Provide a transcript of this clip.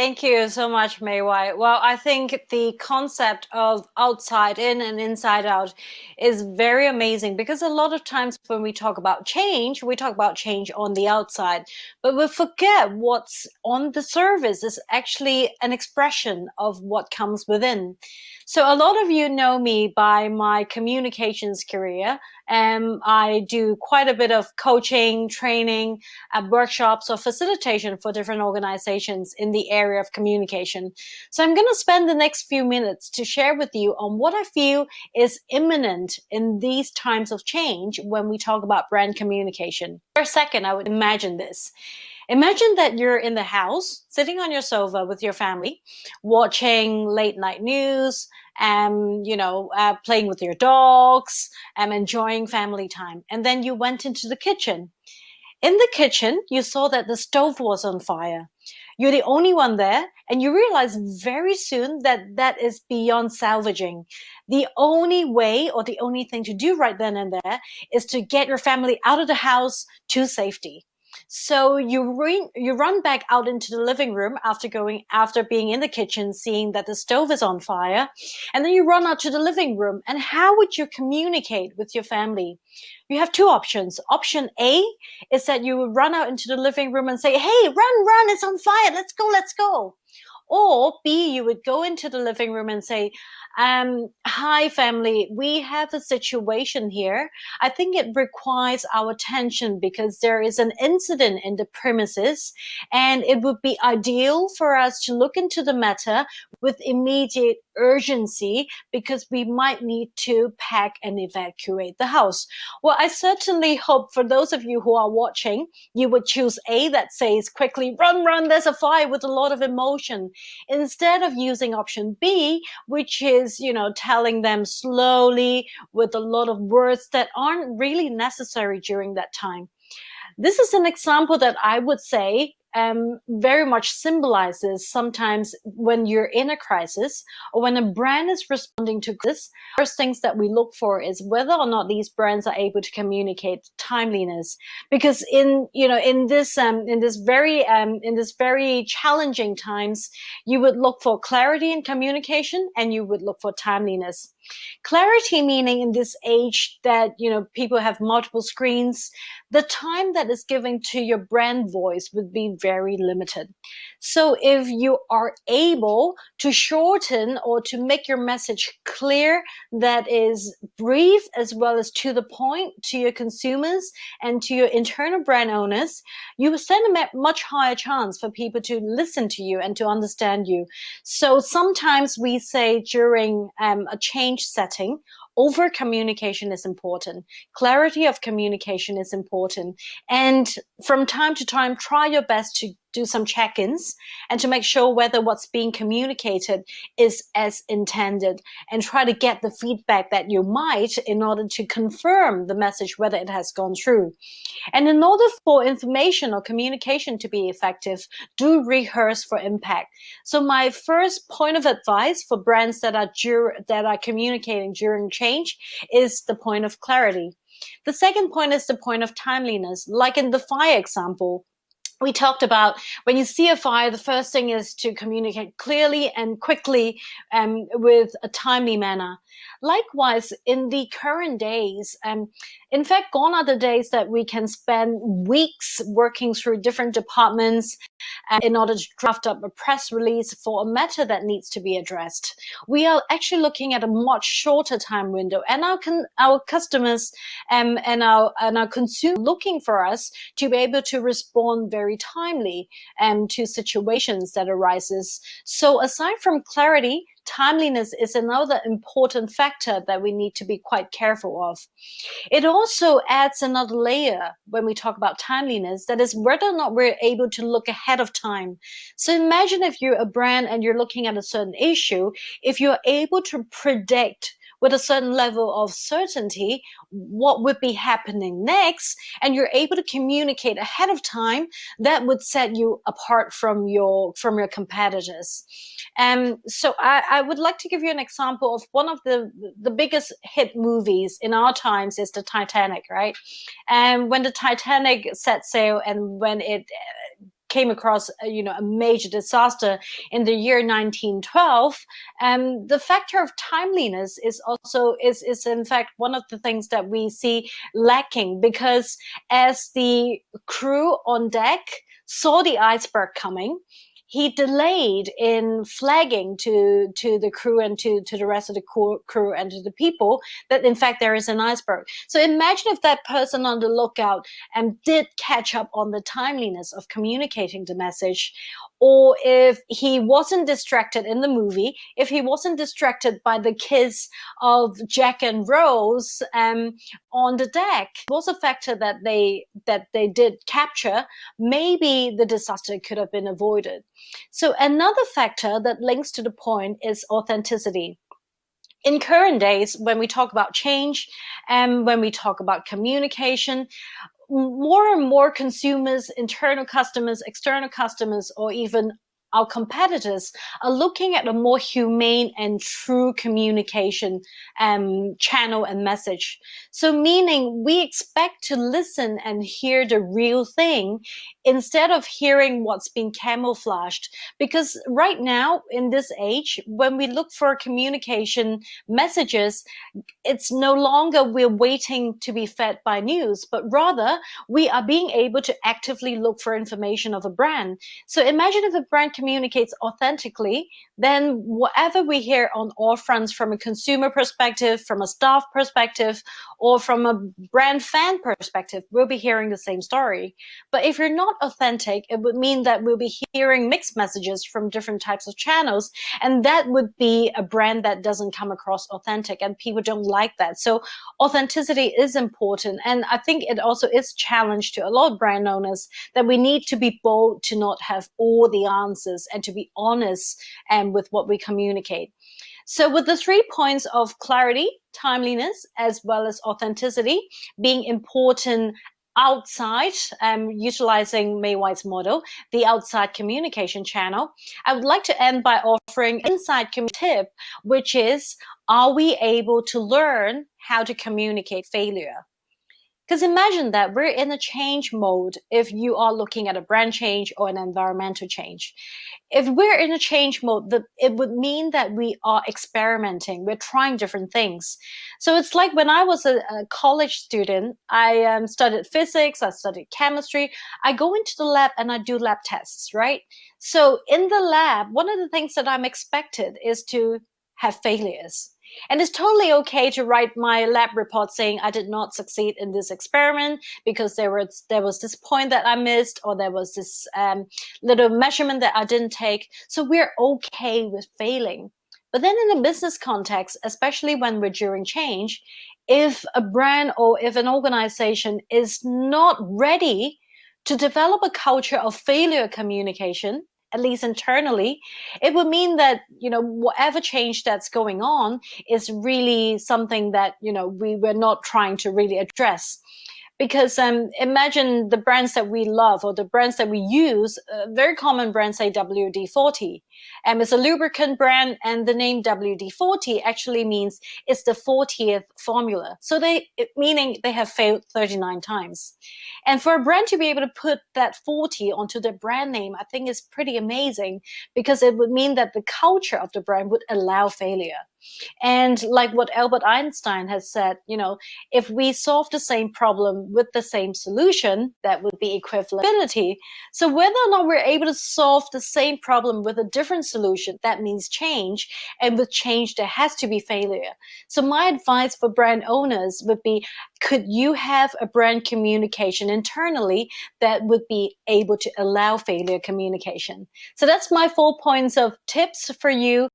Thank you so much, May White. Well, I think the concept of outside in and inside out is very amazing because a lot of times when we talk about change on the outside, but we forget what's on the surface is actually an expression of what comes within. So a lot of you know me by my communications career. I do quite a bit of coaching, training, workshops or facilitation for different organizations in the area of communication. So I'm going to spend the next few minutes to share with you on what I feel is imminent in these times of change when we talk about brand communication. For a second, I would imagine this. Imagine that you're in the house, sitting on your sofa with your family, watching late night news, playing with your dogs, enjoying family time. And then you went into the kitchen. In the kitchen, you saw that the stove was on fire. You're the only one there, and you realize very soon that that is beyond salvaging. The only way or the only thing to do right then and there is to get your family out of the house to safety. So you run back out into the living room after being in the kitchen, seeing that the stove is on fire, and then you run out to the living room. And how would you communicate with your family? You have two options. Option A is that you would run out into the living room and say, "Hey, run, it's on fire. Let's go, let's go." Or B, you would go into the living room and say, "Hi, family, we have a situation here. I think it requires our attention because there is an incident in the premises, and it would be ideal for us to look into the matter with immediate urgency because we might need to pack and evacuate the house." Well, I certainly hope for those of you who are watching, you would choose A, that says quickly, "Run, there's a fire," with a lot of emotion, instead of using option B, which is, telling them slowly with a lot of words that aren't really necessary during that time. This is an example that I would say very much symbolizes sometimes when you're in a crisis or when a brand is responding to this. First things that we look for is whether or not these brands are able to communicate timeliness, because in this very challenging times, you would look for clarity in communication and you would look for timeliness. Clarity meaning in this age that people have multiple screens, the time that is given to your brand voice would be very limited. So if you are able to shorten or to make your message clear, that is brief as well as to the point to your consumers and to your internal brand owners, you stand a much higher chance for people to listen to you and to understand you. So sometimes we say during a change setting, over communication is important. Clarity of communication is important. And from time to time, try your best to do some check-ins and to make sure whether what's being communicated is as intended, and try to get the feedback that you might in order to confirm the message, whether it has gone through. And in order for information or communication to be effective, do rehearse for impact. So my first point of advice for brands that are communicating during change is the point of clarity. The second point is the point of timeliness. Like in the fire example, we talked about when you see a fire, the first thing is to communicate clearly and quickly with a timely manner. Likewise, in the current days, in fact, gone are the days that we can spend weeks working through different departments in order to draft up a press release for a matter that needs to be addressed. We are actually looking at a much shorter time window, and our customers and our consumers looking for us to be able to respond very timely to situations that arises. So aside from clarity, timeliness is another important factor that we need to be quite careful of. It also adds another layer when we talk about timeliness, that is whether or not we're able to look ahead of time. So imagine if you're a brand and you're looking at a certain issue, if you're able to predict with a certain level of certainty what would be happening next, and you're able to communicate ahead of time, that would set you apart from your competitors. So I would like to give you an example of one of the biggest hit movies in our times is the Titanic, right? And when the Titanic set sail and when it came across a major disaster in the year 1912, the factor of timeliness is also is in fact one of the things that we see lacking, because as the crew on deck saw the iceberg coming, he delayed in flagging to the crew and to the rest of the crew and to the people that in fact there is an iceberg. So imagine if that person on the lookout did catch up on the timeliness of communicating the message, or if he wasn't distracted in the movie, if he wasn't distracted by the kiss of Jack and Rose on the deck, was a factor that they did capture, maybe the disaster could have been avoided. So another factor that links to the point is authenticity. In current days, when we talk about change and when we talk about communication, more and more consumers, internal customers, external customers, or even our competitors are looking at a more humane and true communication channel and message. So meaning we expect to listen and hear the real thing instead of hearing what's been camouflaged. Because right now in this age, when we look for communication messages, it's no longer we're waiting to be fed by news, but rather we are being able to actively look for information of a brand. So imagine if a brand communicates authentically, then whatever we hear on all fronts, from a consumer perspective, from a staff perspective, or from a brand fan perspective, we'll be hearing the same story. But if you're not authentic, it would mean that we'll be hearing mixed messages from different types of channels, and that would be a brand that doesn't come across authentic, and people don't like that. So authenticity is important, and I think it also is a challenge to a lot of brand owners that we need to be bold to not have all the answers and to be honest with what we communicate. So with the 3 points of clarity, timeliness, as well as authenticity being important outside, utilizing May White's model, the outside communication channel, I would like to end by offering an inside tip, which is, are we able to learn how to communicate failure? Because imagine that we're in a change mode if you are looking at a brand change or an environmental change. If we're in a change mode, it would mean that we are experimenting, we're trying different things. So it's like when I was a college student, I studied physics, I studied chemistry, I go into the lab and I do lab tests, right? So in the lab, one of the things that I'm expected is to have failures. And it's totally okay to write my lab report saying I did not succeed in this experiment because there was this point that I missed, or there was this little measurement that I didn't take. So we're okay with failing. But then in a business context, especially when we're during change, if a brand or if an organization is not ready to develop a culture of failure communication, at least internally, it would mean that, whatever change that's going on is really something that, we were not trying to really address. Because imagine the brands that we love or the brands that we use, very common brands say WD-40. It's a lubricant brand, and the name WD-40 actually means it's the 40th formula. So meaning they have failed 39 times. And for a brand to be able to put that 40 onto their brand name, I think is pretty amazing, because it would mean that the culture of the brand would allow failure. And like what Albert Einstein has said, if we solve the same problem with the same solution, that would be equivalent. So whether or not we're able to solve the same problem with a different solution, that means change. And with change, there has to be failure. So my advice for brand owners would be, could you have a brand communication internally that would be able to allow failure communication? So that's my 4 points of tips for you.